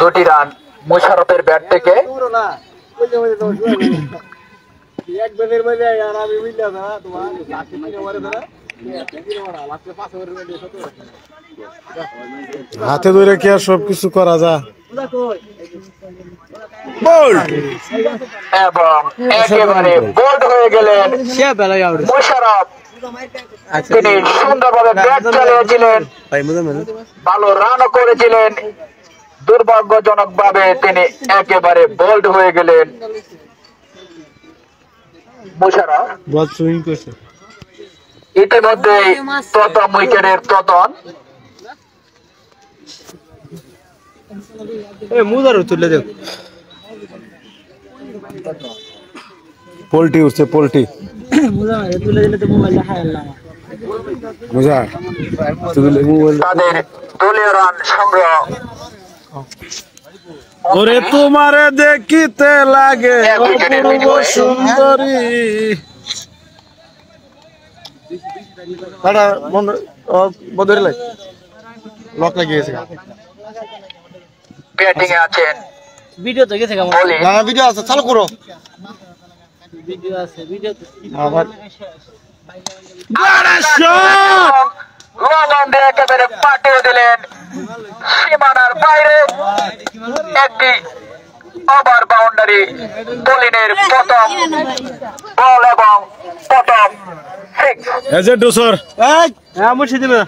দুটি run মুশারফের bat থেকে। হাতে ধরে কি আর সবকিছু করা যায়? এবং একেবারে বোল্ড হয়ে গেলেন মুশারফ। তিনি সুন্দরভাবে ব্যাট চালিয়েছিলেন, ভালো রানও করেছিলেন। দুর্ভাগ্যজনক ভাবে তিনি একেবারে বোল্ড হয়ে গেলেন মুশারফ। ইতিমধ্যে প্রথম উইকেটের পতন। পোল্ট্রি উঠছে, পোল্ট্রি তাদের দলীয় রান সংগ্রহ। ওরে তোমারে দেখিতে লাগে অপূর্ব সুন্দরী। ব্যাটিং এ আছেন ভিডিও তো গেছে কেমন? ভিডিও আছে, চালু করো। ভিডিও আছে, ভিডিও আবার লঙ্গন দিয়ে একেবারে পাঠিয়ে দিলেন সীমানার বাইরে। একটি ওভার বাউন্ডারি বোলিংয়ের প্রথম বল এবং প্রথম সিক্স। এজেন্ট ডোসর মুর্শিদ দিবে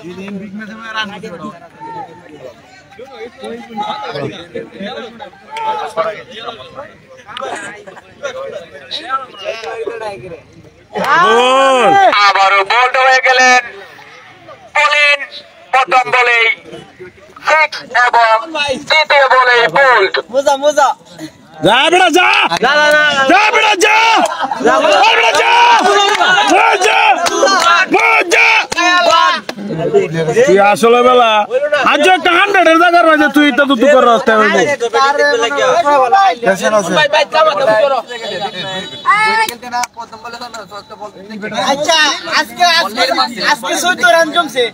আবারও বোল্ড হয়ে গেলেন বোলিং। প্রথম বলেই সিক্স এবং দ্বিতীয় বলেই বোল্ড। মজা মজা যা বেটা যা, না না না যা বেটা যা, যা বেটা যা, যা তুই আসলে বেলা আজ একটা 100 এর জায়গার মাঝে তুই তো তুই করে রাস্তা হইলো। আচ্ছা আজকে আজকে 14 রান জমছে,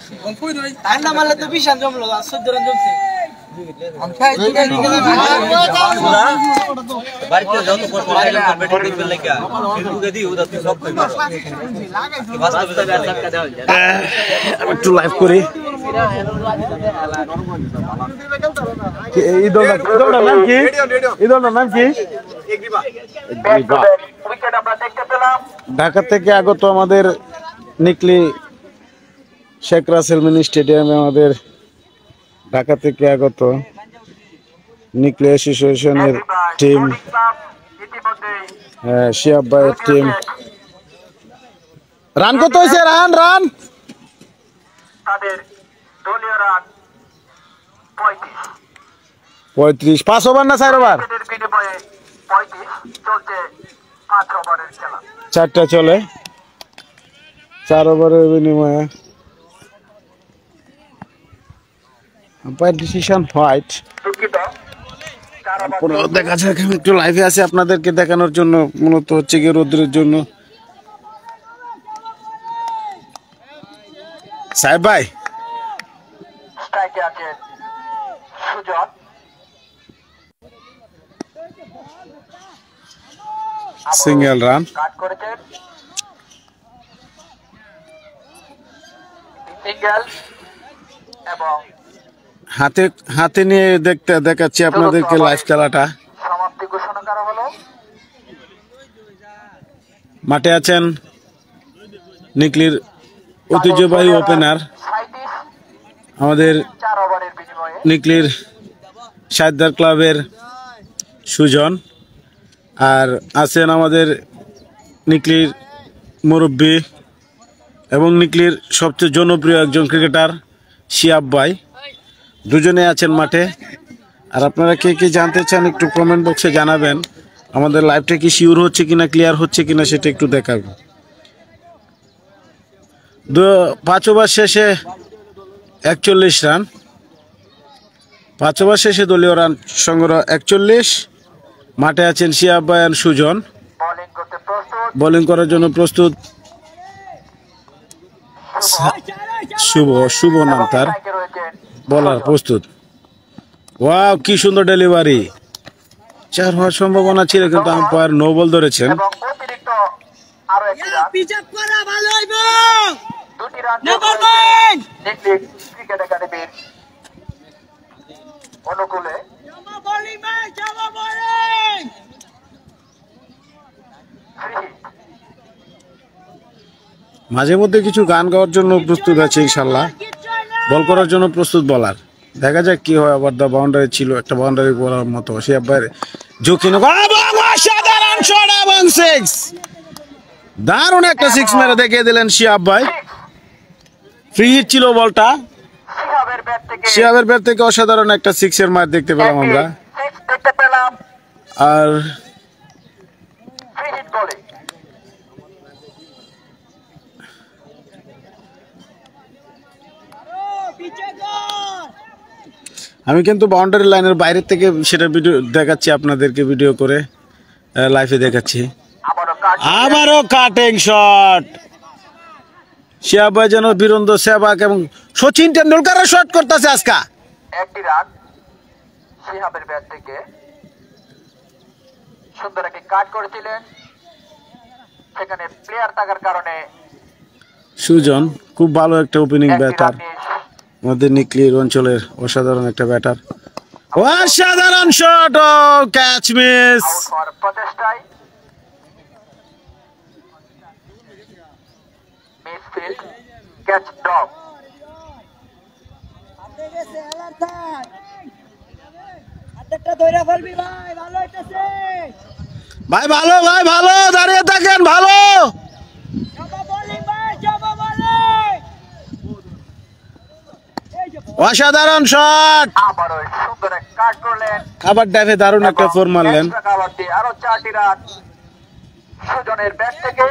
ঠান্ডা মারলে তো 20 রান জমলো, 14 রান জমছে। একটু লাইভ করি। এই দলটার নাম কি? এই দলটার নাম কি? ঢাকা থেকে আগত আমাদের নিকলি শেখ রাসেল মিনি স্টেডিয়ামে আমাদের ঢাকা থেকে আগত নিকলি অ্যাসোসিয়েশনের টিম, শিয়াব ভাইয়ের টিম। রান কত হয়েছে? রান রান তাদের দলীয় রান 35। 5 ওভার না 4 ওভার? বিনিময়ে 35 চলছে 5 ওভারের খেলা। 4টা চলে, 4 ওভারের বিনিময়ে আম্পায়ার ডিসিশন হোয়াইট। দেখা যাক, আমি একটু লাইভে আছি আপনাদেরকে দেখানোর জন্য, মূলত হচ্ছে গিয়ে রোদ্রের জন্য। সাহেব ভাই স্ট্রাইকে আছেন সুজন। সিঙ্গেল রান কাট করেছেন সিঙ্গেল এবং হাতে হাতে নিয়ে দেখাচ্ছি আপনাদেরকে লাইভ খেলাটা। সমাপ্তি ঘোষণা করা হলো। মাঠে আছেন নিকলির ঐতিহ্যবাহী ওপেনার, আমাদের 4 ওভারের বিনিময়ে নিকলির সাইদার ক্লাবের সুজন, আর আছেন আমাদের নিকলির মুরব্বী এবং নিকলির সবচেয়ে জনপ্রিয় একজন ক্রিকেটার শিহাব ভাই, দুজনে আছেন মাঠে। আর আপনারা কে কে জানতে চান একটু কমেন্ট বক্সে জানাবেন। আমাদের লাইভটা কি শিওর হচ্ছে কিনা, ক্লিয়ার হচ্ছে কিনা সেটা একটু দেখাবো। 5 ওভার শেষে 41 রান, 5 ওভার শেষে দলীয় রান সংগ্রহ 41। মাঠে আছেন শিহাব ভাই আর সুজন, বোলিং করার জন্য প্রস্তুত। শুভ নাম তার, বলার প্রস্তুত। ওয়াও, কি সুন্দর ডেলিভারি! 4 হওয়ার সম্ভাবনা ছিল কিন্তু আম্পায়ার নো বল ধরেছেন। মাঝে মধ্যে কিছু গান গাওয়ার জন্য প্রস্তুত আছে ইনশাল্লাহ, বল করার জন্য প্রস্তুত বলার। দেখা যাক কি হয়। আবার দা বাউন্ডারি ছিল, একটা বাউন্ডারি করার মতো। শিহাব ভাই ঝুঁকি সাধারণ শট এবং 6, দারুণ একটা 6 মেরে দেখিয়ে দিলেন শিহাব ভাই। ফ্রি হিট ছিল বলটা, শিহাবের ব্যাট থেকে অসাধারণ একটা 6 এর মার দেখতে পেলাম আমরা। আর আমি কিন্তু বাউন্ডারি লাইনের বাইরে থেকে সেটা ভিডিও দেখাচ্ছি আপনাদেরকে, ভিডিও করে লাইভে দেখাচ্ছি। আবারও কাটিং শট, শিহাব ভাই যেন বীরেন্দ্র সেহবাগ এবং সচিন টেন্ডুলকারের শট করতেছে আজকা। একটি রান শিহাবের ব্যাট থেকে সুন্দর একটি কাট করেছিলেন, সেখানে প্লেয়ার থাকার কারণে সুজন খুব ভালো একটা ওপেনিং ব্যাটার, আমাদের নিকলির অঞ্চলের অসাধারণ একটা ব্যাটার। অসাধারণ শট, ও ক্যাচ মিস। আউট হওয়ার প্রচেষ্টায় মিসফিল্ড, ক্যাচ ড্রপ। ভাই ভালো, ভাই ভালো, দাঁড়িয়ে থাকেন, ভালো। অসাধারণ শট, আবারও সুন্দর এক কাট করলেন, আবার ড্যাভে দারুণ একটা ফোর মারলেন। আরো 4টি রান সুজনের ব্যাট থেকে।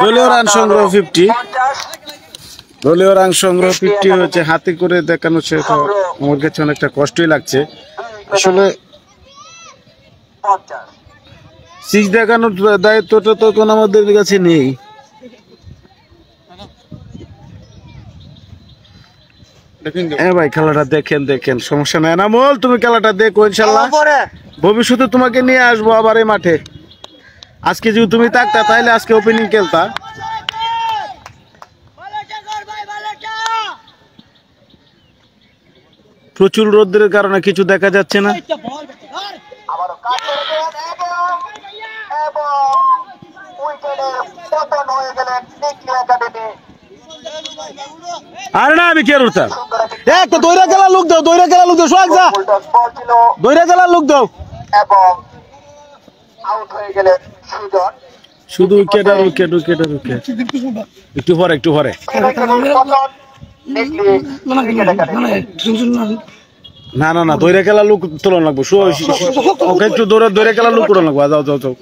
দলীয় রান সংগ্রহ 50, দলীয় রান সংগ্রহ 50 হয়েছে। হাতে করে দেখানো সেটা আমার কাছে অনেকটা কষ্টই লাগছে আসলে। 6 দেখানোর দায়িত্বটা তো এখন আমাদের কাছে নেই। হ্যাঁ ভাই, খেলাটা দেখেন, সমস্যা নাই। এনামুল, তুমি খেলাটা দেখো, ইনশাল্লাহ ভবিষ্যতে তোমাকে নিয়ে আসবো আবার এই মাঠে। আজকে যদি তুমি থাকতা তাহলে আজকে ওপেনিং খেলতা। প্রচুর রোদের কারণে কিছু দেখা যাচ্ছে না। আরে না, আমি কে রুতাম একটা দৈরা খেলা লোক দাও, দৈরা খেলা লোক দাও, সোহাগ যা দৈরা খেলা লোক দাও। এবং আউট হয়ে গেলেন সুজন। শুধু উইকেট, একটু পরে না দৈরা খেলা লোক তোলা লাগবো, ওকে একটু দৈরা খেলা লোক তোলা লাগবো। যাও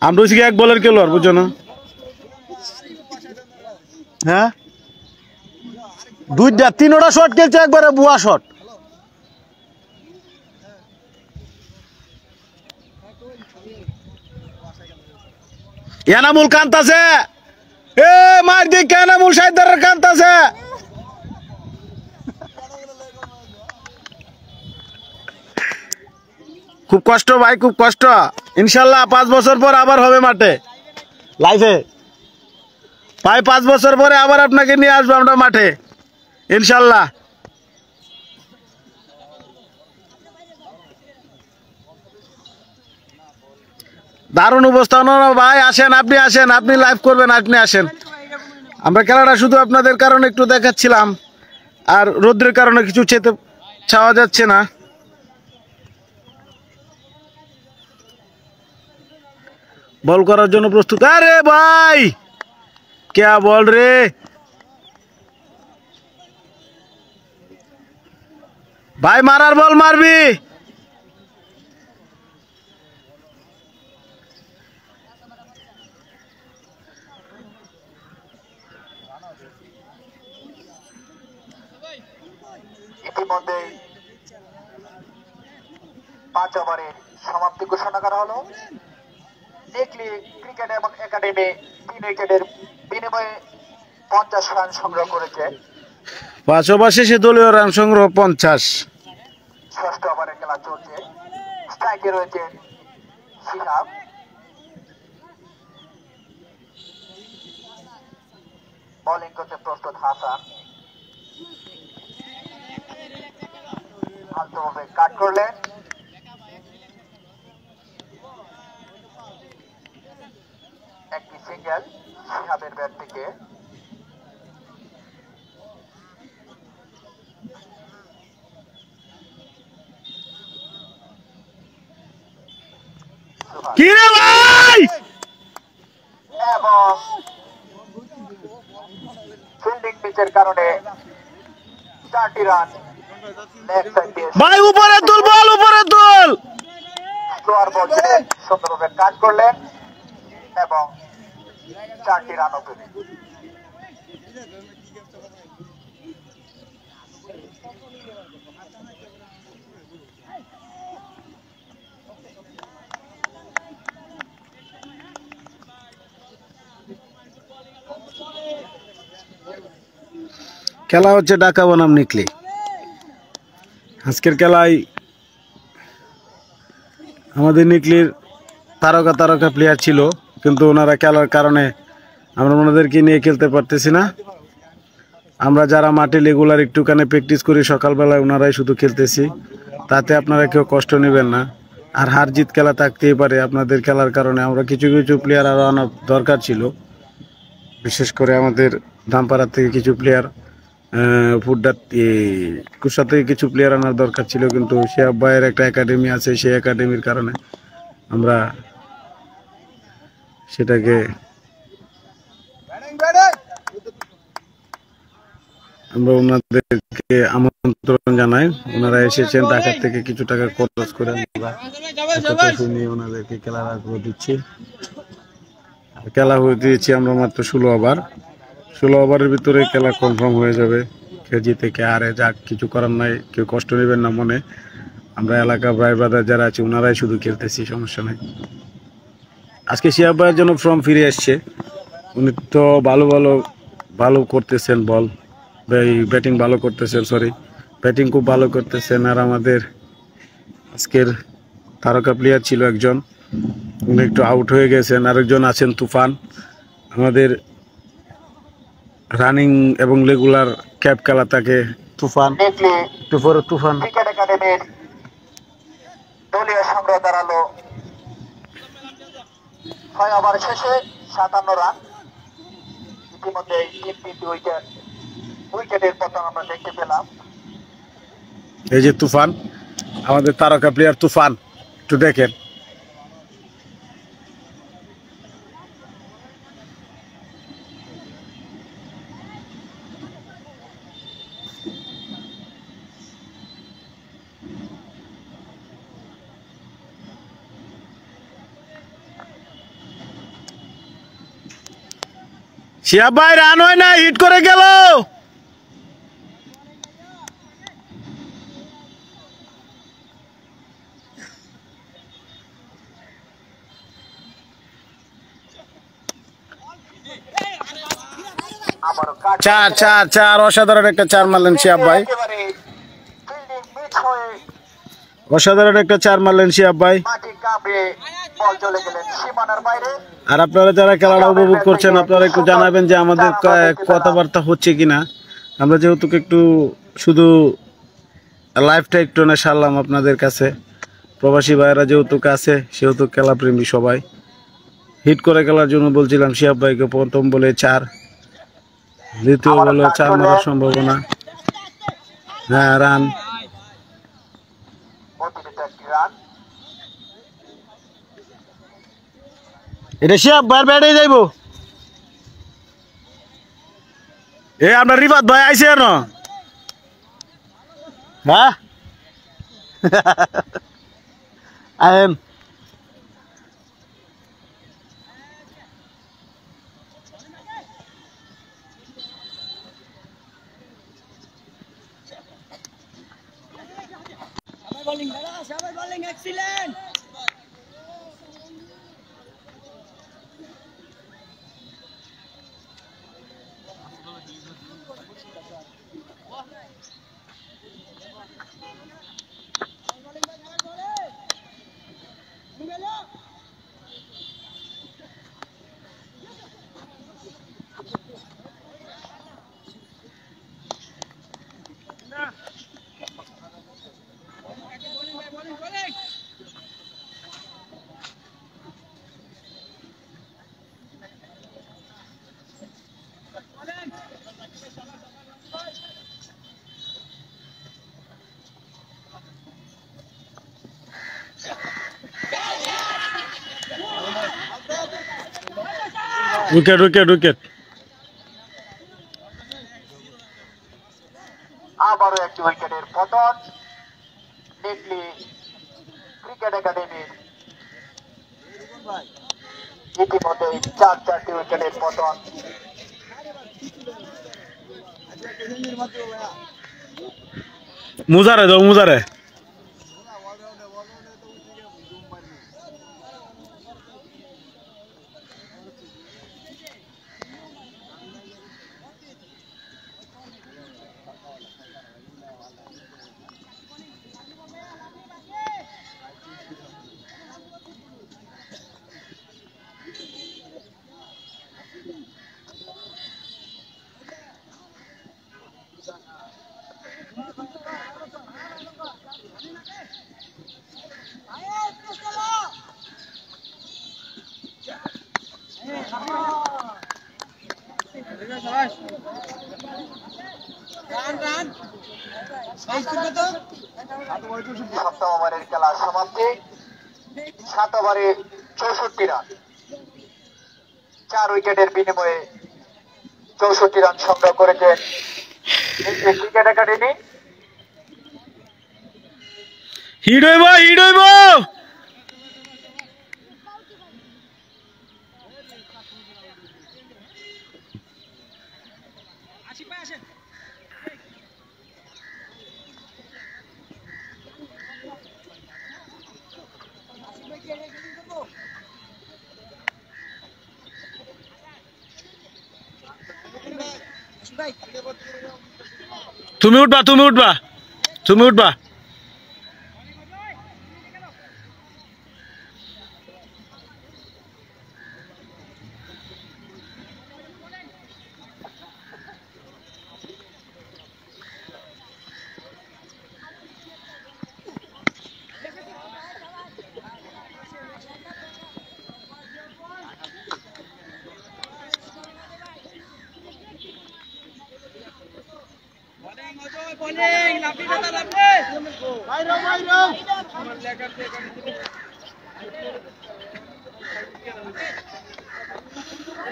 আমরা হচ্ছে এক বলের খেলো আর বুঝছো না। হ্যাঁ, 3টা শট খেলছে, একবারে বুয়া শট। এনামুল কান্তাছে, এ মার দিক এনামুল সাইদারের কান্তাছে। খুব কষ্ট ভাই, খুব কষ্ট। ইনশাল্লাহ 5 বছর পর আবার হবে মাঠে লাইফে ভাই। 5 বছর পরে আবার আপনাকে নিয়ে আসবো আমরা মাঠে ইনশাল্লাহ। দারুণ উপস্থাপনা ভাই, আসেন, আপনি লাইভ করবেন, আপনি আসেন। আমরা খেলাটা শুধু আপনাদের কারণে একটু দেখাচ্ছিলাম, আর রোদ্রের কারণে কিছু ছাওয়া যাচ্ছে না। বল করার জন্য প্রস্তুত। আরে ভাই কে বল রে, ভাই মারার বল মারবি। ইতিমধ্যে 5 ওভারে সমাপ্তি ঘোষণা করা হলো। নিকলি ক্রিকেট এবং একাডেমি 3 উইকেটের বিনিময়ে 50 রান সংগ্রহ করেছে। 5 ওভার শেষে দলীয় রান সংগ্রহ 50। 6ষ্ঠ ওভারে খেলা চলছে। স্ট্রাইকে রয়েছে শিহাব, বোলিং করতে প্রস্তুত হাসান। আলতোভাবে কাট করলেন, একটি সিঙ্গেল শিহাবের ব্যাট থেকে। কি রে ভাই, এবং ফিল্ডিং পিচের কারণে 4টি রান লেগ সাইড দিয়ে ভাই উপরে তুল বল, উপরে তুল। স্লোয়ার বল ছিলেন, সুন্দরভাবে কাট করলেন এবং 4টি রানও পেলেন। খেলা হচ্ছে ঢাকা বনাম নিকলি। আজকের খেলায় আমাদের নিকলির তারকা প্লেয়ার ছিল, কিন্তু ওনারা খেলার কারণে আমরা ওনাদেরকে নিয়ে খেলতে পারতেছি না। আমরা যারা মাঠে রেগুলার একটুখানি প্র্যাকটিস করি সকালবেলায়, ওনারাই শুধু খেলতেছি। তাতে আপনারা কেউ কষ্ট নেবেন না। আর হার জিত খেলা থাকতেই পারে, আপনাদের খেলার কারণে আমরা কিছু প্লেয়ার আরও আনার দরকার ছিল। বিশেষ করে আমাদের দামপাড়ার থেকে কিছু প্লেয়ার, ফুটডার কুসা থেকে কিছু প্লেয়ার আনার দরকার ছিল, কিন্তু শিহাব ভাইয়ের একটা একাডেমি আছে, সেই একাডেমির কারণে আমরা সেটাকে ওনাদেরকে আমন্ত্রণ জানাই। ওনারা এসেছেন ঢাকা থেকে, কিছু টাকা খরচ করে আমরা নিয়ে ওনাদেরকে খেলার আগ্রহ দিচ্ছি। খেলা হয়ে দিয়েছি আমরা মাত্র 16 ওভার। 16 ওভারের ভিতরে খেলা কনফার্ম হয়ে যাবে। কে জিতে কে হারে, যাক কিছু করার নাই, কেউ কষ্ট নেবেন না মনে। আমরা এলাকা ভাই ব্রাদার যারা আছে ওনারাই শুধু খেলতেছি, সমস্যা নাই। আজকে শিহাব ভাইয়ের জন্য ফর্ম ফিরে আসছে। উনি তো ভালো করতেছেন, বল ব্যাটিং ভালো করতেছেন, ব্যাটিং খুব ভালো করতেছেন। আর আমাদের আজকের তারকা প্লেয়ার ছিল একজন, উনি একটু আউট হয়ে গেছেন। আরেকজন আছেন তুফান, আমাদের রানিং এবং রেগুলার ক্যাপ খেলা থাকে তুফান। তুফান ক্রিকেট একাডেমির দলীয় সংগ্রহ দাঁড়ালো 6 ওভার শেষে 57 রান। ইতিমধ্যে 3টি উইকেটের পতন আমরা দেখতে পেলাম। এই যে তুফান, আমাদের তারকা প্লেয়ার তুফান, একটু দেখেন। শিহাব ভাই রান হয় না, হিট করে গেল। আবারও কাট, 4 অসাধারণ একটা 4 মারলেন শিহাব ভাই, একেবারে ফিল্ডিং মিস হয়ে অসাধারণ একটা 4 মারলেন শিহাব ভাই। মাটি কাঁপড়ে বল চলে গেলেন সীমানার বাইরে। আর আপনারা যারা খেলাটা উপভোগ করছেন, আপনারা একটু জানাবেন যে আমাদের কথাবার্তা হচ্ছে কিনা। আমরা যেহেতু একটু শুধু লাইভটা একটু না সারলাম আপনাদের কাছে। প্রবাসী ভাইয়েরা যেহেতু আছে, সেহেতু খেলাপ্রেমী সবাই হিট করে খেলার জন্য বলছিলাম শিহাব ভাইকে। প্রথম বলে 4, দ্বিতীয় বলে 4 মারার সম্ভাবনা। হ্যাঁ রান, অতিরিক্ত একটি রান। এটা সে আব্বার বেড়ে যাইব এ আপনার রিফাত ভাই আইছে না হ্যাঁ আহেন সবাই bowling excellent wicket wicket wicket আবারও একটি উইকেটের পতন নেকলি ক্রিকেট একাডেমির ইতিমধ্যেই 4টি উইকেটের পতন মুজারে দাও মুজারে সপ্তম ওভারের খেলা সমাপ্তি 7 ওভারে 64 রান 4 উইকেটের বিনিময়ে 64 রান সংগ্রহ করেছেন ক্রিকেট একাডেমি হিট হইব হিট হইব তুমি উঠবা তুমি উঠবা তুমি উঠবা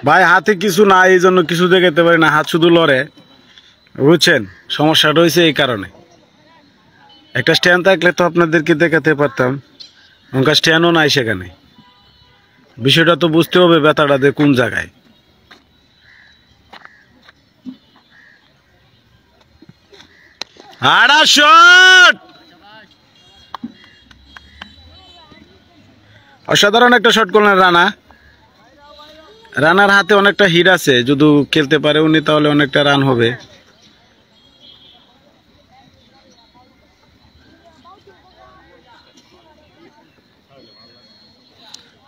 ভাই হাতে কিছু না এই জন্য কিছু দেখাতে পারি না হাত শুধু লড়ে বুঝছেন সমস্যাটা হয়েছে এই কারণে একটা স্ট্যান্ড থাকলে তো আপনাদেরকে দেখাতে পারতাম ওখানকার স্ট্যান্ডও নাই সেখানে বিষয়টা তো বুঝতে হবে ব্যথাটা দিয়ে কোন জায়গায় অসাধারণ একটা শট করলেন রানা রানার হাতে অনেকটা হিট আছে যদি খেলতে পারে উনি তাহলে অনেকটা রান হবে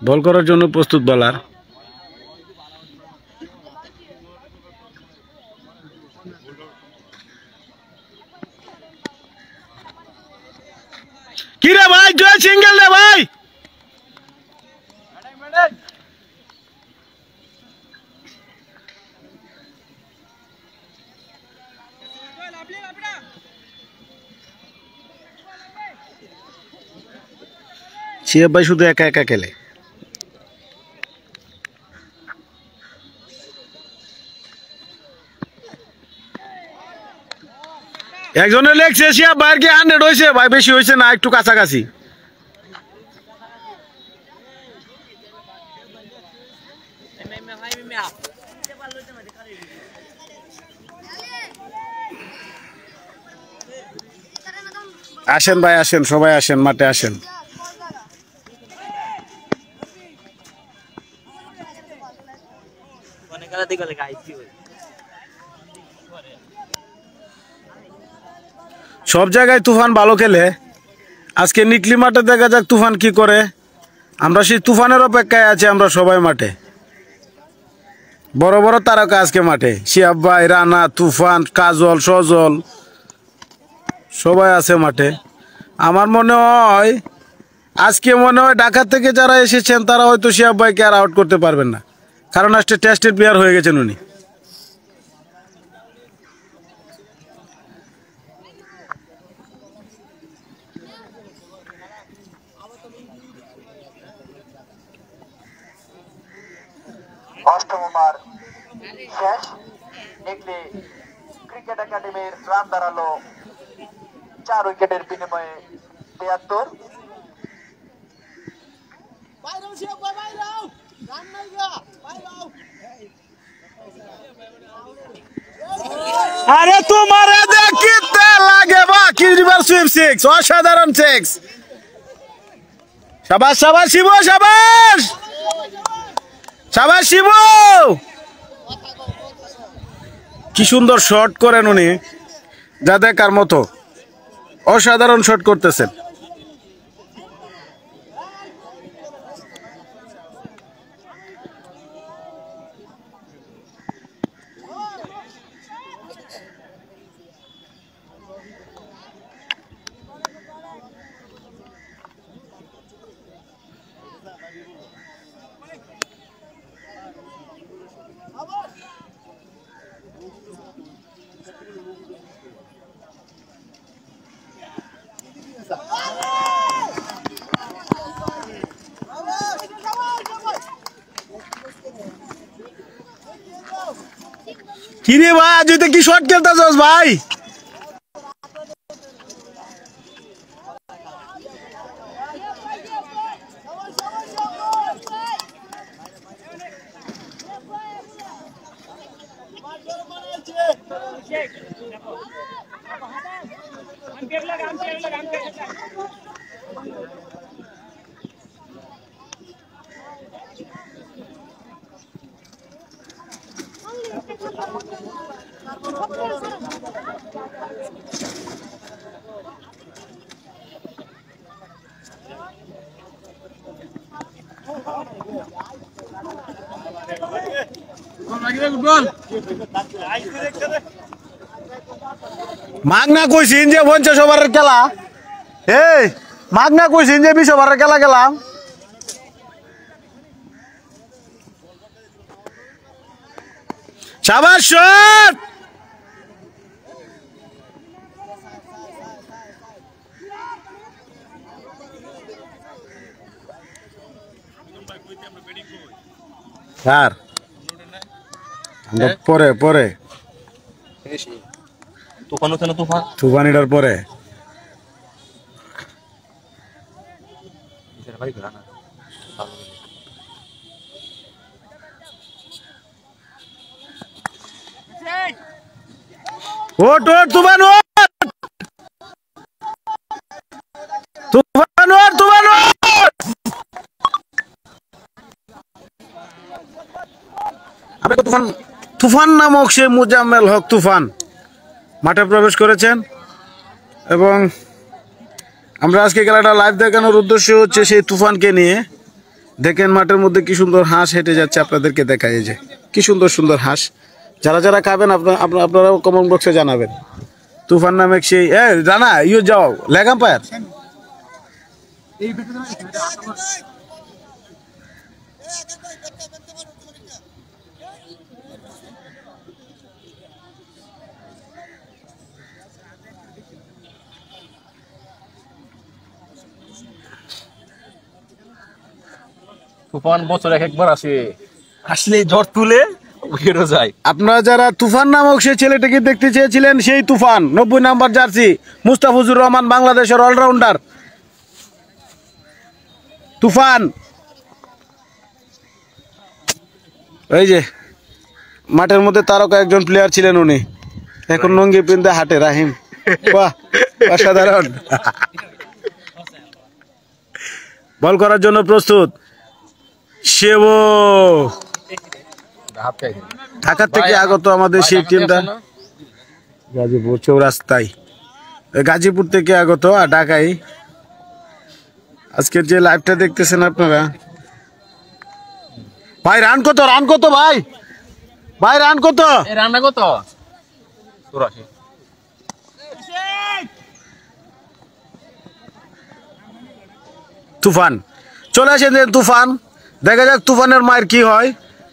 বল করার জন্য প্রস্তুত বোলার কি রে ভাই জয় সিঙ্গেল রে ভাই শিয়াব ভাই শুধু একা একা খেলে একজনে লেখছে শিয়া ভাইয়ের কি 100 হয়েছে ভাই, বেশি হয়েছে না একটু কাছাকাছি। আসেন ভাই আসেন, সবাই আসেন, মাঠে আসেন। সব জায়গায় তুফান ভালো খেলে, আজকে নিকলি মাঠে দেখা যাক তুফান কি করে। আমরা সেই তুফানের অপেক্ষায় আছি, আমরা সবাই মাঠে। বড় বড় তারকা আজকে মাঠে, শিহাব ভাই, রানা, তুফান, কাজল, সজল সবাই আছে মাঠে। আমার মনে হয় আজকে ঢাকা থেকে যারা এসেছেন তারা হয়তো শিহাব ভাইকে আর আউট করতে পারবেন না, কারণ আজকে টেস্টের প্লেয়ার হয়ে গেছেন উনি। অষ্টম ওভার শেষ। নিকলি ক্রিকেট একাডেমির রান দাঁড়ালো 4 উইকেটের বিনিময়ে 73। আরে তোমারে দেখিতে লাগে বা কি রিভার সুইপ 6, অসাধারণ 6। শাবাশ শাবাশ শিবু, শাবাশ শাবাশ শিবু, কি সুন্দর শট করেন উনি, যা দেখার মতো। অসাধারণ শট করতেছেন। কিরে ভাই, আজ তুই কি শট খেলতেছস ভাই? মাগনা কইছিন যে 50 ওভারের খেলা, এই মাগনা কইছিন যে 20 ওভারের খেলা গেলাম। শাবাশ শট, স্যার পরে পরে তুফানিটার পরে ওট ওট তুফান ওট, তুফান ওট, তুফান ওট। আমি তুফান, তুফান নামক সে মুজাম্মেল হক তুফান মাঠে প্রবেশ করেছেন এবং আমরা আজকে খেলাটা লাইভ দেখানোর উদ্দেশ্য হচ্ছে সেই তুফানকে নিয়ে। দেখেন মাঠের মধ্যে কি সুন্দর হাঁস হেঁটে যাচ্ছে, আপনাদেরকে দেখায় যে কি সুন্দর সুন্দর হাঁস। যারা যারা খাবেন আপনারাও কমেন্ট বক্সে জানাবেন। তুফান নামে সেই জানা ইউ যাও লেগ আম্পায়ার। তুফান বছর একবার আসে, আসলে ঝড় তুলে আপনারা যারা তুফান নামক সেই ছেলেটাকে দেখতে চেয়েছিলেন, সেই তুফান 90 নাম্বার জার্সি, মুস্তাফিজুর রহমান, বাংলাদেশের অলরাউন্ডার তুফান। এই যে মাঠের মধ্যে তারকা একজন প্লেয়ার ছিলেন, উনি এখন লুঙ্গি পিনতে হাটে। রাহিম, বাহ, অসাধারণ। বল করার জন্য প্রস্তুত সেবো। ঢাকা থেকে আগত আমাদের সেই টিমটা গাজীপুর চৌরাস্তায়, গাজীপুর থেকে আগত আর ঢাকায়। আজকের যে লাইভটা দেখতেছেন আপনারা, ভাই রান কত, রান কত ভাই, ভাই রান কত, রান্না কত? তুফান চলে আসেন, তুফান। দেখা যাক তুফানের মায়ের কি হয়।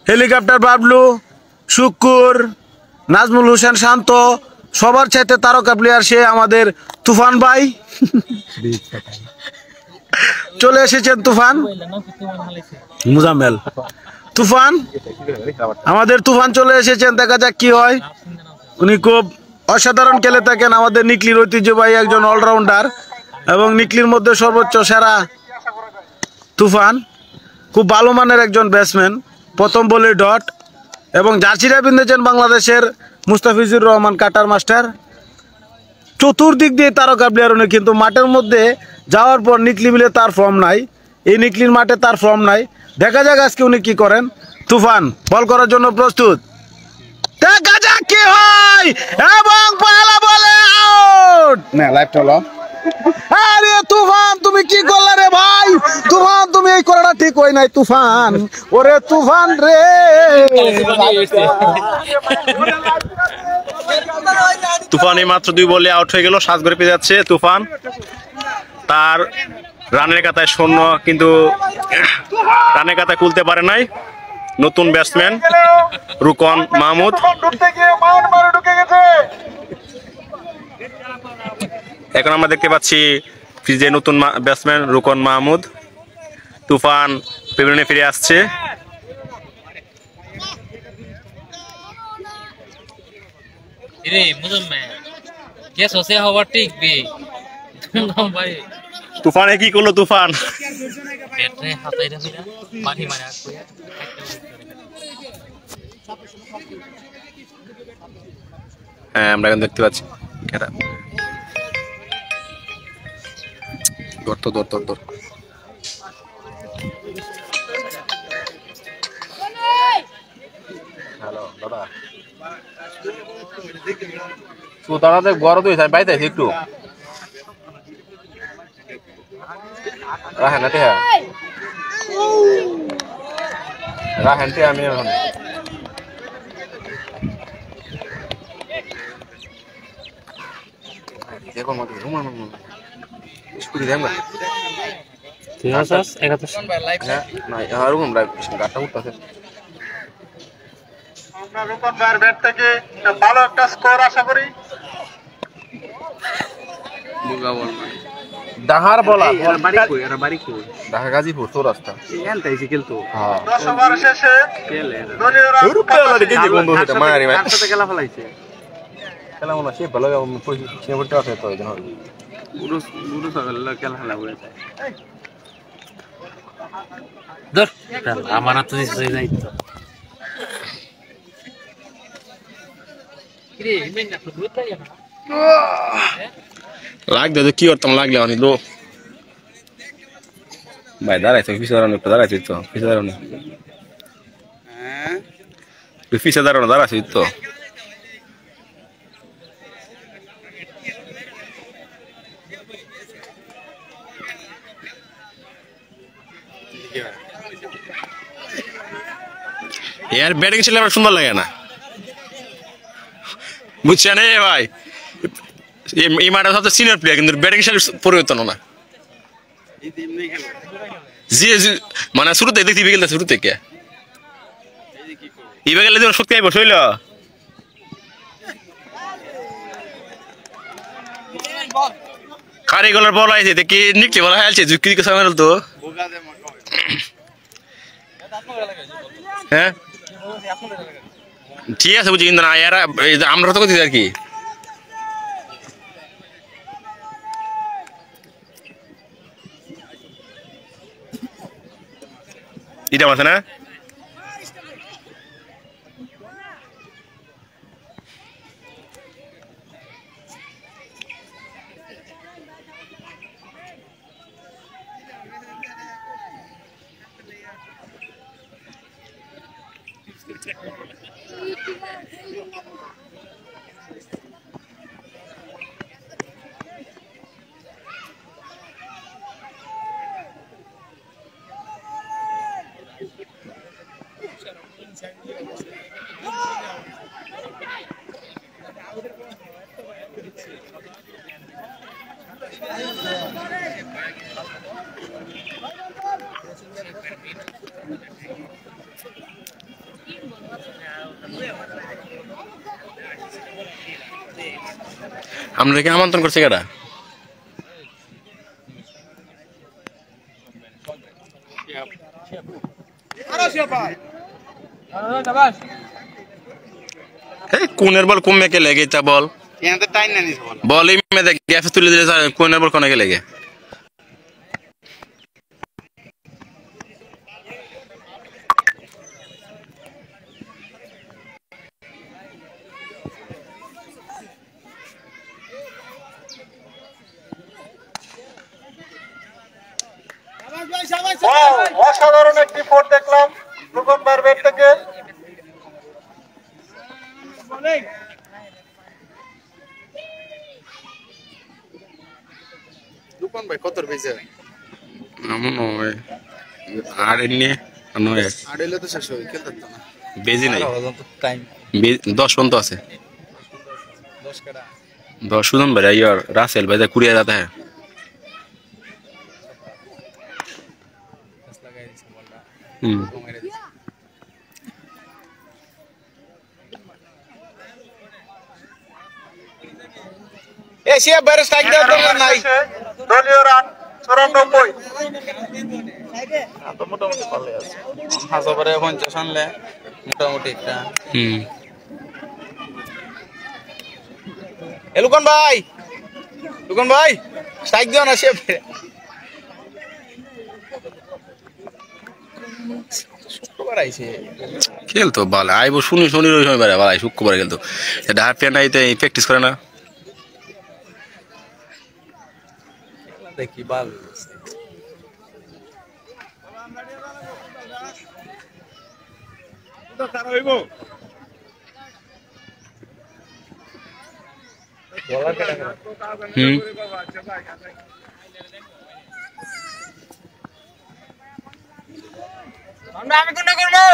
হেলিকপ্টার বাবলু, শুক্কুর, নাজমুল হোসেন শান্ত, সবার চাইতে তারকা প্লেয়ার সে আমাদের তুফান ভাই। চলে এসেছেন তুফান, মুজাম্মেল তুফান, আমাদের তুফান চলে এসেছেন। দেখা যাক কি হয়। উনি খুব অসাধারণ খেলে থাকেন, আমাদের নিকলির ঐতিহ্যবাহী একজন অলরাউন্ডার এবং নিকলির মধ্যে সর্বোচ্চ সেরা তুফান। খুব ভালো মানের একজন ব্যাটসম্যান, প্রথম বলে ডট এবং জার্সিটা পিঁধেছেন বাংলাদেশের মুস্তাফিজুর রহমান কাটার মাস্টার। চতুর্দিক দিয়ে তারকা প্লেয়ার উনি, কিন্তু মাঠের মধ্যে যাওয়ার পর নিকলি মিলে তার ফর্ম নাই, এই নিকলির মাঠে তার ফর্ম নাই। দেখা যাক আজকে উনি কি করেন। তুফান বল করার জন্য প্রস্তুত, দেখা যাক কি হয় এবং পয়লা বলে আউট। না লাইভটা হলো। আরে তুফান তুমি কি করলে রে ভাই, তুফান তুমি এই করাটা ঠিক হয় নাই তুফান, ওরে তুফান রে। তুফান এই মাত্র 2 বলে আউট হয়ে গেল, 7 করে পেয়ে যাচ্ছে তুফান। তার রানের কাতায় শূন্য, কিন্তু রানের কাতায় খুলতে পারে নাই নতুন ব্যাটসম্যান রুকন মাহমুদ। এখন আমরা দেখতে পাচ্ছি যে নতুন ব্যাটসম্যান রুকন মাহমুদ। তুফান পেভিলিয়নে ফিরে আসছে। তুফানে কি করলো তুফান? হ্যাঁ আমরা এখন দেখতে পাচ্ছি দাদা বড় তো বাইতে একটু রাখেন রাখেন আমি এখন দেখো মতো স্কুটি দেখ ভালো একটা স্কোর আশা করি। ডাহার বলা ঢাকা গাজীপুর চৌরাস্তা শেষে খেলা ফেলাইছে খেলা মনে সে ভালো আছে তো খেলা খেলা হয়েছে আমার তো লাগবে তো কি করতাম, লাগলে অনেক লো ভাই দাঁড়াইছো পিছিয়ে দাঁড়ানো, একটু দাঁড়াইছি তো পিছিয়ে দাঁড়ানো, পিছিয়ে দাঁড়ানো দাঁড়াইছি তো। यार बैटिंग चले सुंदर लगे ना बुझছেন এ ভাই এই মাঠে সব সিনিয়র প্লেয়ার কিন্তু ব্যাটিং স্টাইল পরিবর্তন না জি মানে শুরুতে দেখতে বিকেল শুরু থেকে এই বিকেলে যখন শক্তি আইব শৈল কারিগলার বল আইছে দেখি নিকলি বলা হেলছে জুকি কে সামনে তো হ্যাঁ ঠিক আছে বুঝি কিন্তু না এরা আমরা তো করছি আর কি এটা আছে না আপনাকে আমন্ত্রণ করছে কেডা কোনের বল কমে কে লেগে তা বল বল গ্যাফে তুলে দিলে কোনের বল কোনে লেগে অসাধারণ একটি ফোর দেখলাম রুকন ভাইয়ের ব্যাট থেকে। রুকন ভাই কত পেয়েছে? আর এমনি নয় আড়াইলে তো শেষ হয়ে খেলতে না বেজি নাই টাইম 10 পর্যন্ত আছে 10 কাটা 10 সুজন ভাই यार रासेल भाई कुड़िया जाता है लगाई दिस बॉलটা हम्म মেরে দিছে এশিয়া বাইরে স্ট্রাইক দেওয়ার দরকার নাই দলীয় রান 94। তো মোটামুটি ভালো আছে হাজারে 50 আনলে মোটামুটি একটা লুকন ভাই স্ট্রাইক দিও না শেফ শুক্রবার আইছে খেল তো ভালো আইবো শুনি ওই সময় বেড়া ভালো শুক্রবার খেলতো এটা হাফ প্যান্ট আইতে প্র্যাকটিস করে না দেখি বাল তো তার হইবো বলার কেটা আমি কোনটা করবো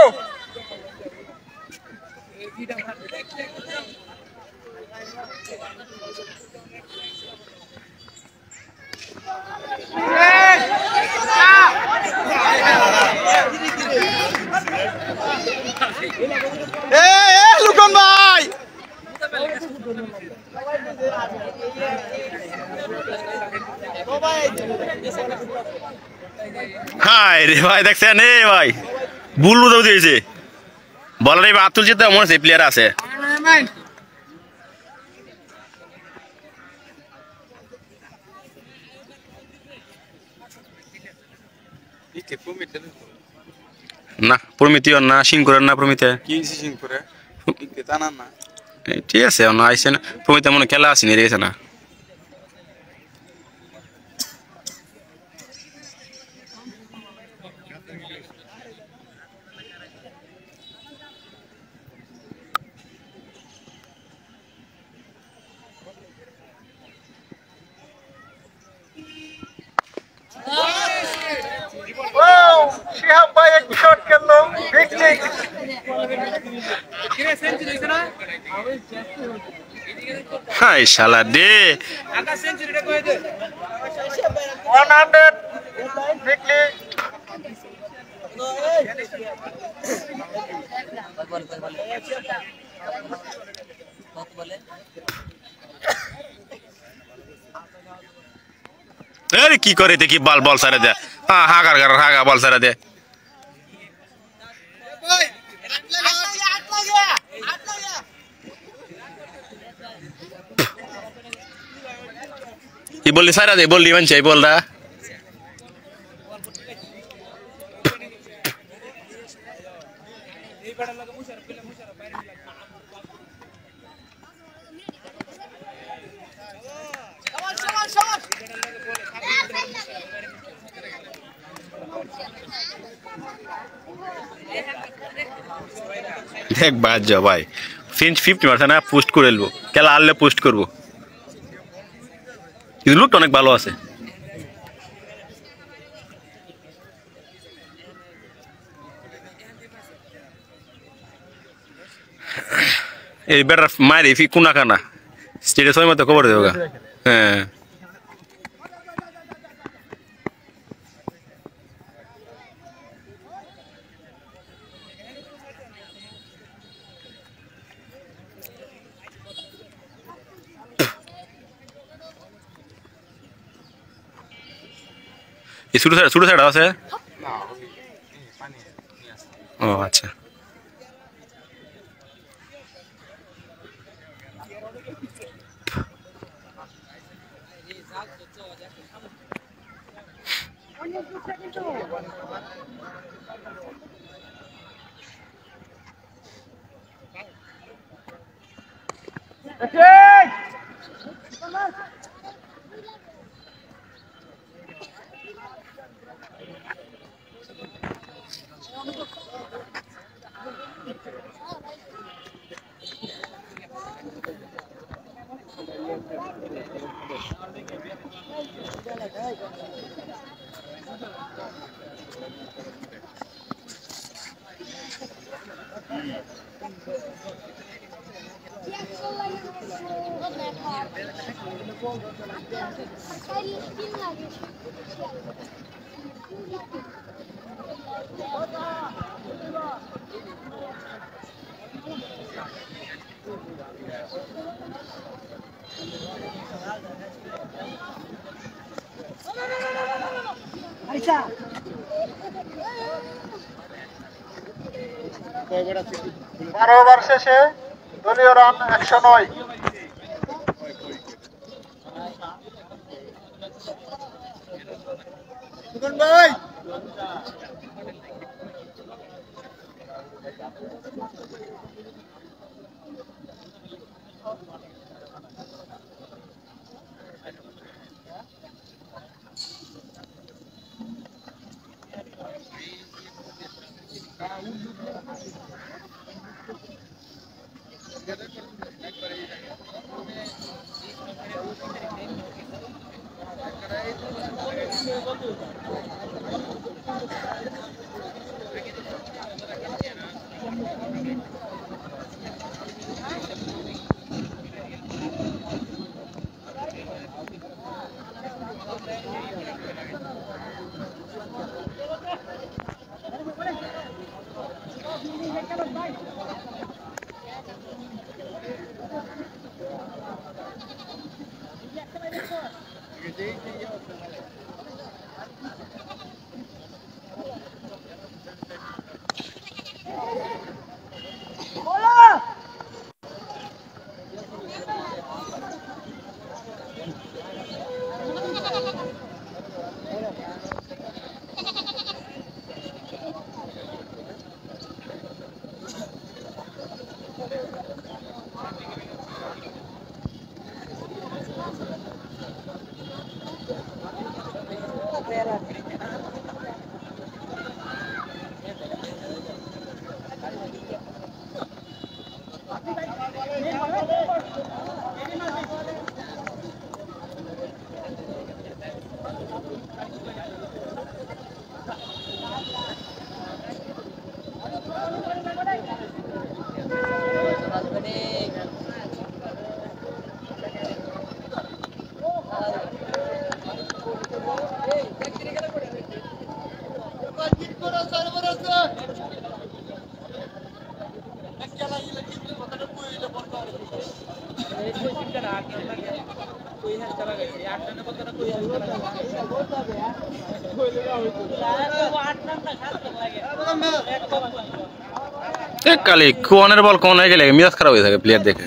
লুকন ভাই হাই রে ভাই দেখছেন এ ভাই বুলু দাও দিয়েছে বলার এই আতুল জিতে মনে আছে প্লেয়ার আছে না প্রমিতিও না সিংকুরের না প্রমিতে কি সিং করে টানা না ঠিক আছে না আইসে না প্রমিতে মনে খেলা আসেনি রেগেছে না শিহাব ভাই এক শট খেললো বিগ সিক্স। হাই শালা দে 100 বিগলি। আরে কি করে দেখি বল বল সারে দে হ্যাঁ হাগা বল সারে দে এই বললি সারা দে বললি মানছে এই বলটা দেখ বাদ যাও ভাই 50 মারছে না পোস্ট করে এলবো খেলা আনলে পোস্ট করবো কিন্তু লুকটা অনেক ভালো আছে এই বেটার মারি ফি কোনা কানা স্টেটে সময় মতো খবর দেবো হ্যাঁ ছোট সাইড আছে ও আচ্ছা বারো ওভার শেষে দলীয় রান 109। কালি কোনের বল কোন হয়ে গেলে মিজাজ খারাপ হয়ে থাকে প্লেয়ার দেখে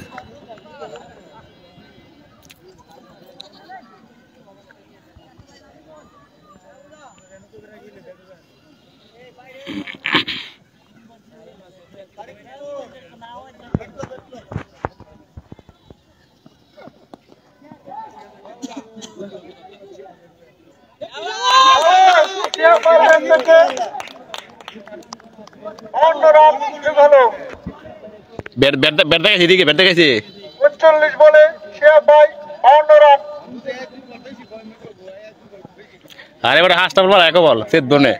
ব্যাট দেখাইছি দিকে ব্যাট দেখাইছি 39 বলে শিহাব ভাই 52 রান। আর এবারে হাসটা বল এক বল সে দোনে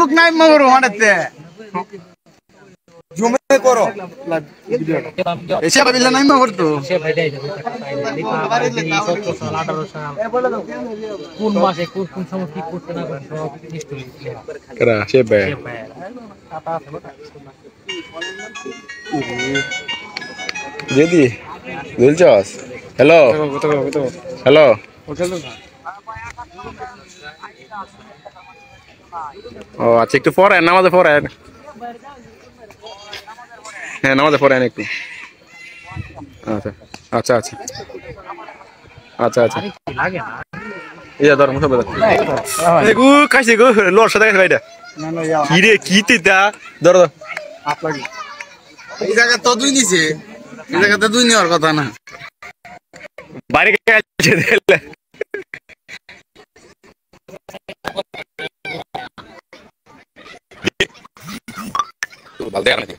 লোক নাই মারো হাঁটাতে জমে করো এসে ভাবিলে নাই মারো তো কোন মাসে কোন সময় কি করতে না করতে সব হিস্ট্রি কেরা সে বে দিদি দিলচস হ্যালো হ্যালো ও আচ্ছা একটু পড়েন নামাজে পড়েন হ্যাঁ নামাজে পড়েন একটু আচ্ছা আচ্ছা আচ্ছা আচ্ছা আচ্ছা লাগে না ইয়া ধর মুসব গু কাইছে গু লর সাথে কাইছে ভাইটা কি রে কি তিতা ধর ধর এই জায়গা তো দুই নিছে এই জায়গাতে দুই নেওয়ার কথা না বাইরে কাইছে দিলে balde আর নাকি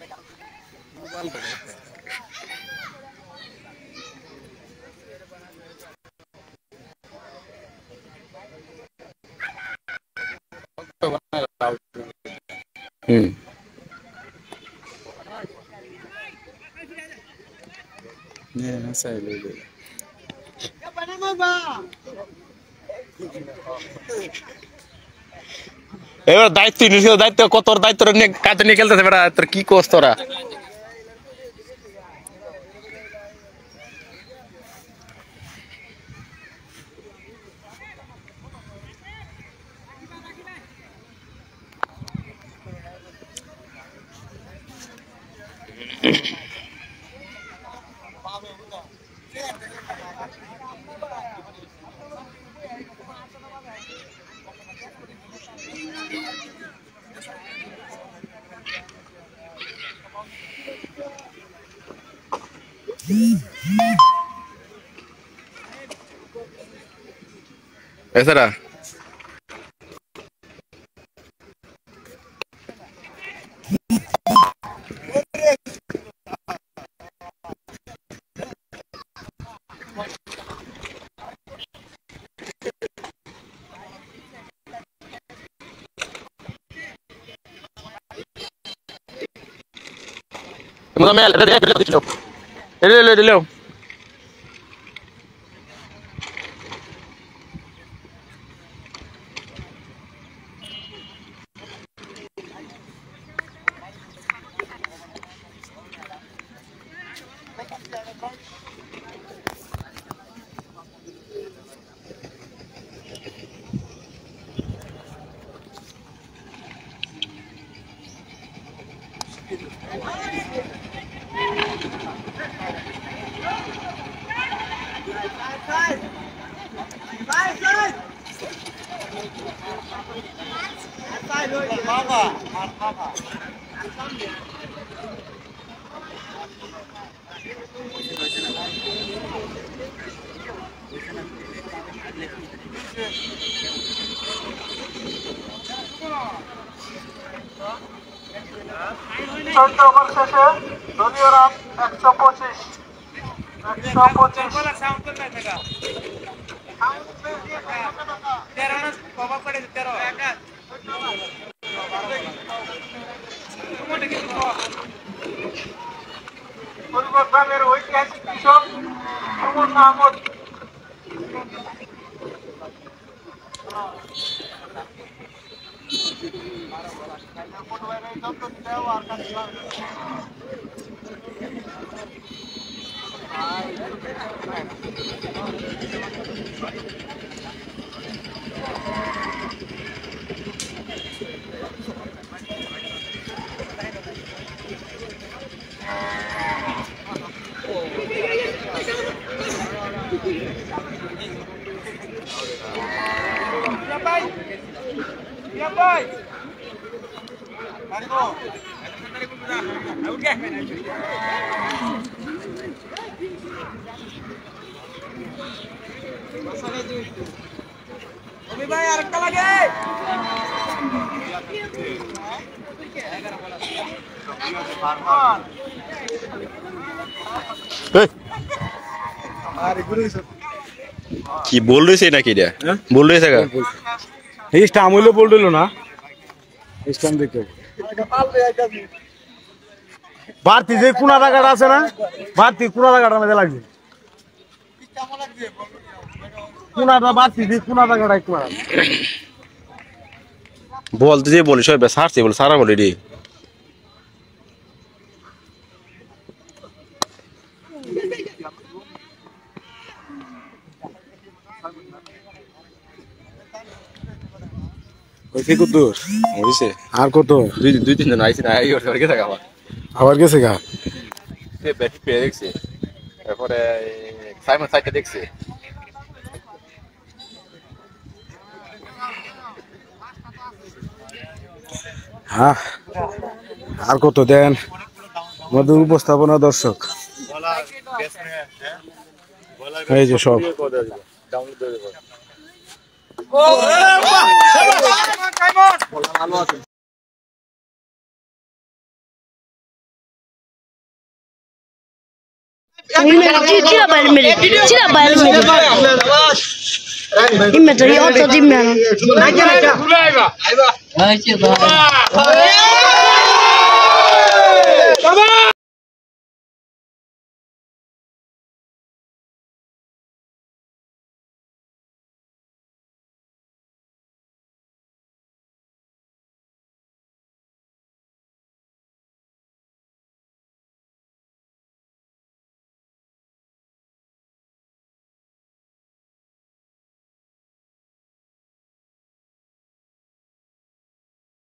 না সাইলে এবার দায়িত্ব নিয়ে দায়িত্ব কত দায়িত্ব নিয়ে কাজ নিয়ে খেলতেছে বেটা তোর কি কোস তোরা এছাড়া Mel, Leo. চৌদ্দ ওভার শেষে দলীয় রান 125 125 গ্রামের ঐতিহাসিক কৃষক সুমন মাহমুদ আরেকটা লাগে কি বল রয়েছে নাকি এটা বল রয়েছে গা এই স্টাম হইলে বল দিল না স্টাম দেখে বাড়তি যে কোনা টাকাটা আছে না বাড়তি কোনা টাকাটা মধ্যে লাগবে কোনাটা বাড়তি যে কোনা টাকাটা একটু বলতে যে বলি সবাই সারছে বলে সারা বলি রে আর কত দুই তিন জন আইসি না আবার গেছে গা ব্যাটি পেয়ে দেখছে তারপরে সাইমন সাইডে দেখছে হ্যাঁ আর কত দেন আমাদের উপস্থাপনা দর্শক এই যে সব Tira para el medio. Tira para el medio. Y me traía otro timbre.